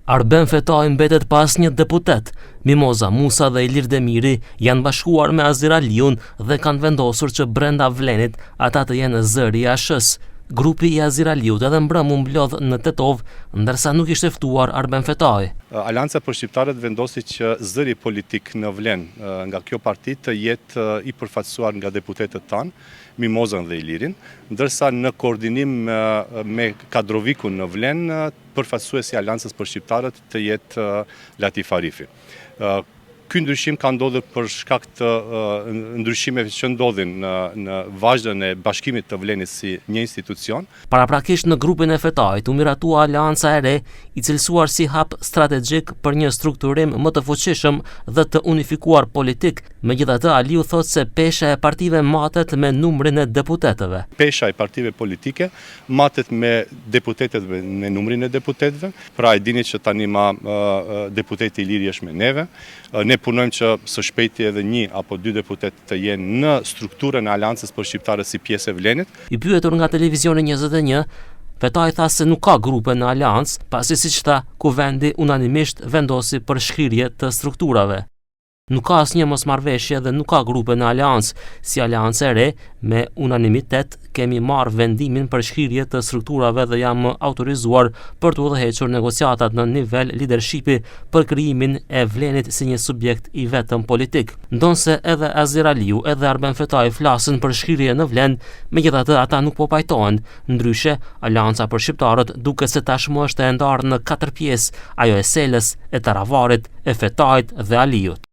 Arben Fetaj mbetet pas një deputet. Mimoza Musa dhe Ilir Demiri janë bashkuar me Azir Aliun dhe kanë vendosur që brenda Vlenit ata të jenë zëri i ASH-s. Grupi i Azir Aliut edhe mbrëm u mblodh në Tetov, ndërsa nuk ishte ftuar Arben Fetaj. Alianca për Shqiptarët vendosi që zëri politik në Vlen nga kjo parti të jetë i përfaqësuar nga deputetët tanë, Mimozën dhe Ilirin, ndërsa në koordinim me kadrovikun në Vlen, përfaqësuesi i Aliancës për Shqiptarët të jetë Latif Arifi. Ky ndryshim ka ndodhur për shkak të ndryshimeve që ndodhin në vazhdën e bashkimit të Vlenit si një institucion. Paraprakisht në grupin e Fetajt u miratua Aleanca e Re, i cilësuar si hap strategjik për një strukturim më të fuqishëm dhe të unifikuar politik. Megjithatë, Aliu thotë se pesha e partive matet me numrin e deputetëve. Pesha e partive politike matet me deputetet dhe me numrin e deputetëve. Pra e dini që tani deputeti Iliri është me neve. Ne punojmë që së shpejti edhe 1 apo 2 deputet të jenë në strukturën e Aleancës për Shqiptarët si pjesë e Vlenit. I pyetur nga televizioni 21, Fetaj tha se nuk ka grupe në Aleancë, pasi siç tha, kuvendi unanimisht vendosi për shkrirje të strukturave. Nuk ka asnjë mosmarrveshje dhe nuk ka grupe në Aleancë. Si Aleancë e Re, me unanimitet kemi marrë vendimin për shkrirje të strukturave dhe jam autorizuar për të udhëhequr negociatat në nivel leadershipi për krijimin e Vlenit si një subjekt i vetëm politik. Ndonse edhe Azir Aliu edhe Arben Fetaj flasin për shkrirje në Vlen, megjithatë ata nuk po pajtohen. Ndryshe, Aleanca për Shqiptarët duket se tashmë është e ndarë në 4 pjesë, ajo e Selës, e Taravarit, e Fetajt dhe Aliut.